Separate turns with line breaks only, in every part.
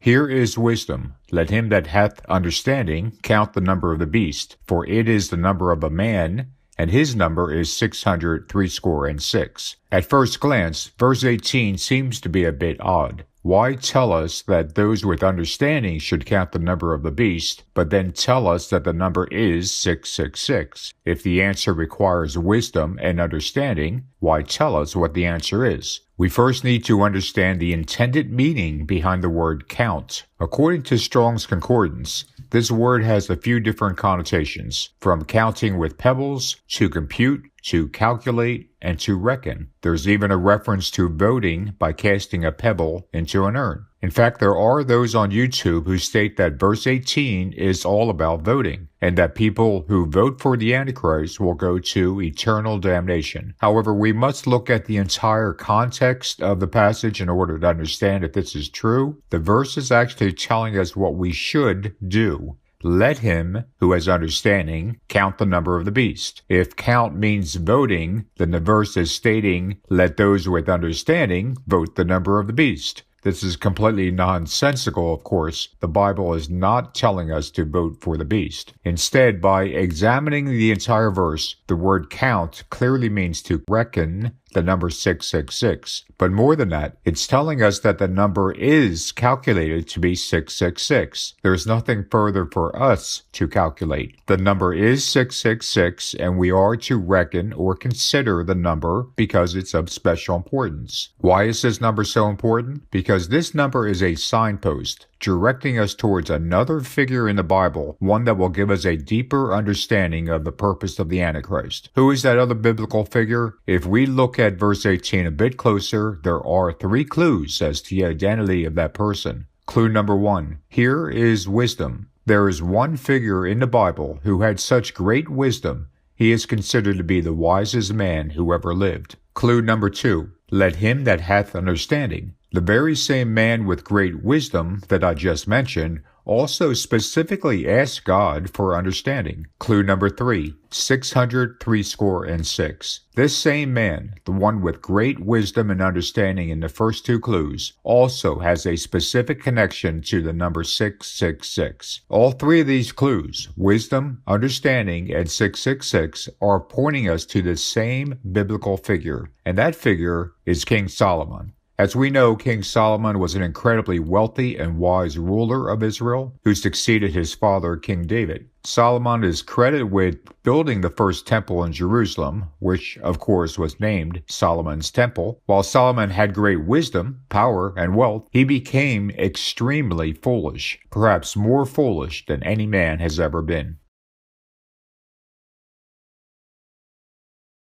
Here is wisdom. Let him that hath understanding count the number of the beast, for it is the number of a man, and his number is 666. At first glance, verse 18 seems to be a bit odd. Why tell us that those with understanding should count the number of the beast, but then tell us that the number is 666? If the answer requires wisdom and understanding, why tell us what the answer is? We first need to understand the intended meaning behind the word count. According to Strong's Concordance, this word has a few different connotations, from counting with pebbles, to compute, to calculate, and to reckon. There's even a reference to voting by casting a pebble into an urn. In fact, there are those on YouTube who state that verse 18 is all about voting, and that people who vote for the Antichrist will go to eternal damnation. However, we must look at the entire context of the passage in order to understand if this is true. The verse is actually telling us what we should do. Let him who has understanding count the number of the beast. If count means voting, then the verse is stating, let those with understanding vote the number of the beast. This is completely nonsensical, of course. The Bible is not telling us to vote for the beast. Instead, by examining the entire verse, the word count clearly means to reckon the number 666. But more than that, it's telling us that the number is calculated to be 666. There's nothing further for us to calculate. The number is 666, and we are to reckon or consider the number because it's of special importance. Why is this number so important? Because this number is a signpost directing us towards another figure in the Bible, one that will give us a deeper understanding of the purpose of the Antichrist. Who is that other biblical figure? If we look at verse 18 a bit closer, there are 3 clues as to the identity of that person. Clue number 1. Here is wisdom. There is one figure in the Bible who had such great wisdom, he is considered to be the wisest man who ever lived. Clue number 2. Let him that hath understanding. The very same man with great wisdom that I just mentioned also specifically asked God for understanding. Clue number 3. 666. This same man, the one with great wisdom and understanding in the first 2 clues, also has a specific connection to the number 666. All 3 of these clues, wisdom, understanding, and 666, are pointing us to the same biblical figure, and that figure is King Solomon. As we know, King Solomon was an incredibly wealthy and wise ruler of Israel who succeeded his father, King David. Solomon is credited with building the first temple in Jerusalem, which, of course, was named Solomon's Temple. While Solomon had great wisdom, power, and wealth, he became extremely foolish, perhaps more foolish than any man has ever been.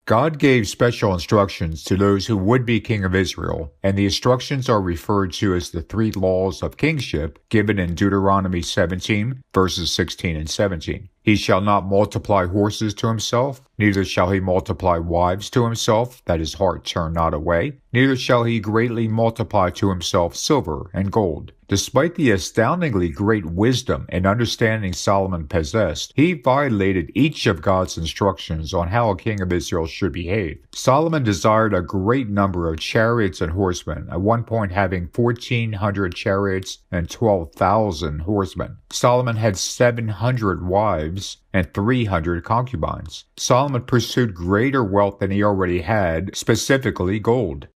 God gave special instructions to those who would be king of Israel, and the instructions are referred to as the 3 laws of kingship given in Deuteronomy 17, verses 16 and 17. He shall not multiply horses to himself, neither shall he multiply wives to himself, that his heart turn not away, neither shall he greatly multiply to himself silver and gold. Despite the astoundingly great wisdom and understanding Solomon possessed, he violated each of God's instructions on how a king of Israel should behave. Solomon desired a great number of chariots and horsemen, at one point having 1,400 chariots and 12,000 horsemen. Solomon had 700 wives and 300 concubines. Solomon pursued greater wealth than he already had, specifically gold.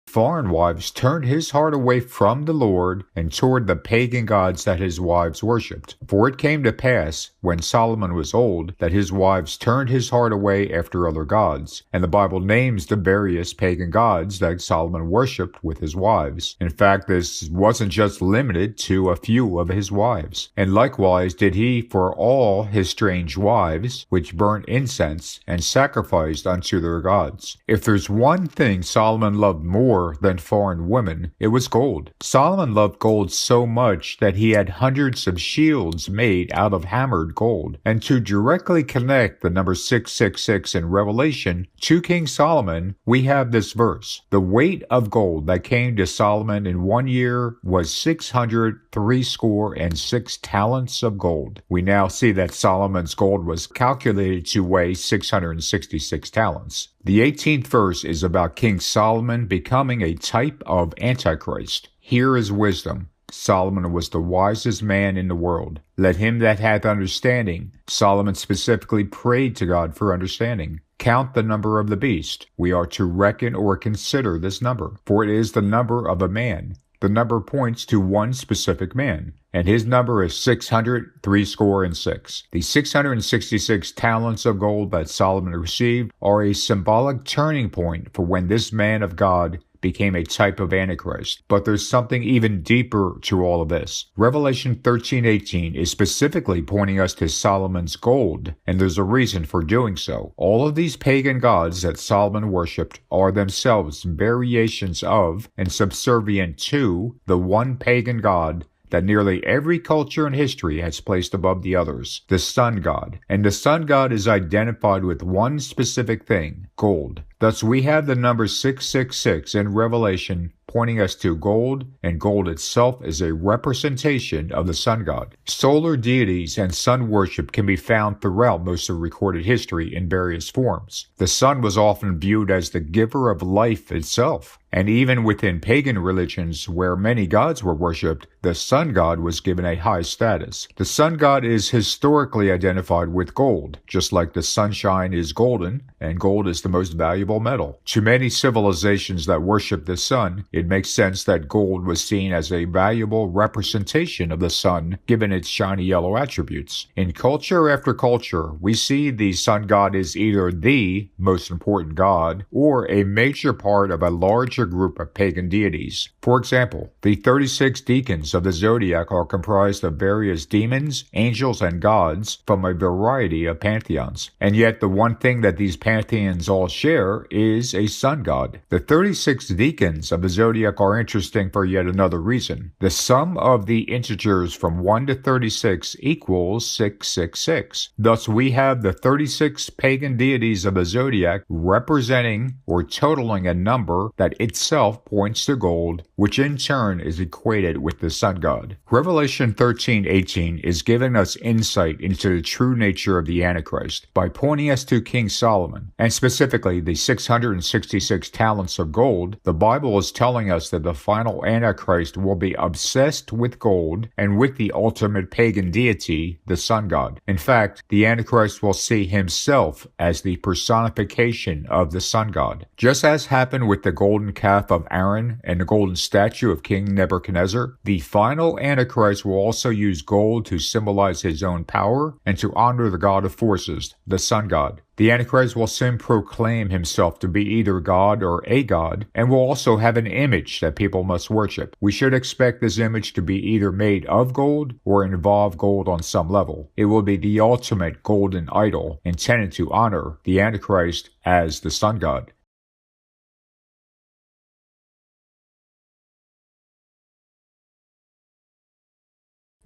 Foreign wives turned his heart away from the Lord and toward the pagan gods that his wives worshipped. For it came to pass, when Solomon was old, that his wives turned his heart away after other gods. And the Bible names the various pagan gods that Solomon worshipped with his wives. In fact, this wasn't just limited to a few of his wives. And likewise did he for all his strange wives, which burnt incense and sacrificed unto their gods. If there's one thing Solomon loved more than foreign women, it was gold. Solomon loved gold so much that he had hundreds of shields made out of hammered gold. And to directly connect the number 666 in Revelation to King Solomon, we have this verse. The weight of gold that came to Solomon in 1 year was 666 talents of gold. We now see that Solomon's gold was calculated to weigh 666 talents. The 18th verse is about King Solomon becoming a type of Antichrist. Here is wisdom. Solomon was the wisest man in the world. Let him that hath understanding. Solomon specifically prayed to God for understanding. Count the number of the beast. We are to reckon or consider this number, for it is the number of a man. The number points to one specific man, and his number is 666. The 666 talents of gold that Solomon received are a symbolic turning point for when this man of God became a type of Antichrist. But there's something even deeper to all of this. Revelation 13:18 is specifically pointing us to Solomon's gold, and there's a reason for doing so. All of these pagan gods that Solomon worshipped are themselves variations of and subservient to the one pagan god that nearly every culture in history has placed above the others, the sun god. And the sun god is identified with one specific thing, gold. Thus we have the number 666 in Revelation pointing us to gold, and gold itself is a representation of the sun god. Solar deities and sun worship can be found throughout most of recorded history in various forms. The sun was often viewed as the giver of life itself. And even within pagan religions where many gods were worshipped, the sun god was given a high status. The sun god is historically identified with gold, just like the sunshine is golden, and gold is the most valuable metal. To many civilizations that worship the sun, it makes sense that gold was seen as a valuable representation of the sun, given its shiny yellow attributes. In culture after culture, we see the sun god is either the most important god, or a major part of a larger group of pagan deities. For example, the 36 deacons of the zodiac are comprised of various demons, angels, and gods from a variety of pantheons. And yet the one thing that these pantheons all share is a sun god. The 36 deacons of the zodiac are interesting for yet another reason. The sum of the integers from 1 to 36 equals 666. Thus we have the 36 pagan deities of the zodiac representing or totaling a number that itself points to gold, which in turn is equated with the sun god. Revelation 13:18 is giving us insight into the true nature of the Antichrist by pointing us to King Solomon, and specifically the 666 talents of gold. The Bible is telling us that the final Antichrist will be obsessed with gold and with the ultimate pagan deity, the sun god. In fact, the Antichrist will see himself as the personification of the sun god. Just as happened with the golden calf of Aaron and the golden statue of King Nebuchadnezzar, the final Antichrist will also use gold to symbolize his own power and to honor the god of forces, the sun god. The Antichrist will soon proclaim himself to be either God or a god, and will also have an image that people must worship. We should expect this image to be either made of gold or involve gold on some level. It will be the ultimate golden idol, intended to honor the Antichrist as the sun god.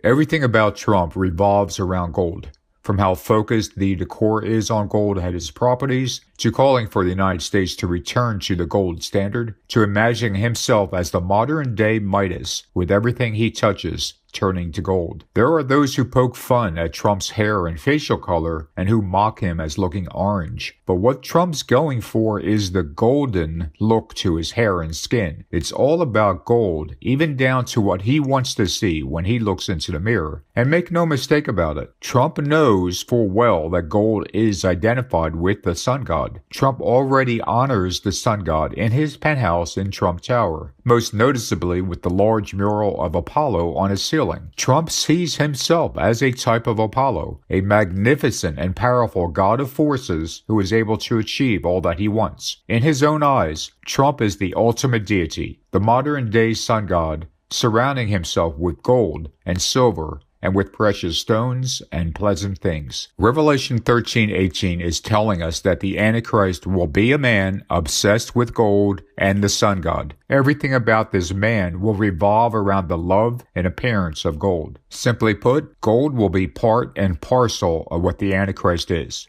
Everything about Trump revolves around gold. From how focused the decor is on gold and its properties, to calling for the United States to return to the gold standard, to imagining himself as the modern-day Midas, with everything he touches turning to gold. There are those who poke fun at Trump's hair and facial color and who mock him as looking orange. But what Trump's going for is the golden look to his hair and skin. It's all about gold, even down to what he wants to see when he looks into the mirror. And make no mistake about it, Trump knows full well that gold is identified with the sun god. Trump already honors the sun god in his penthouse in Trump Tower, most noticeably with the large mural of Apollo on his ceiling. Trump sees himself as a type of Apollo, a magnificent and powerful god of forces who is able to achieve all that he wants. In his own eyes, Trump is the ultimate deity, the modern-day sun god, surrounding himself with gold and silver and with precious stones and pleasant things. Revelation 13:18 is telling us that the Antichrist will be a man obsessed with gold and the sun god. Everything about this man will revolve around the love and appearance of gold. Simply put, gold will be part and parcel of what the Antichrist is.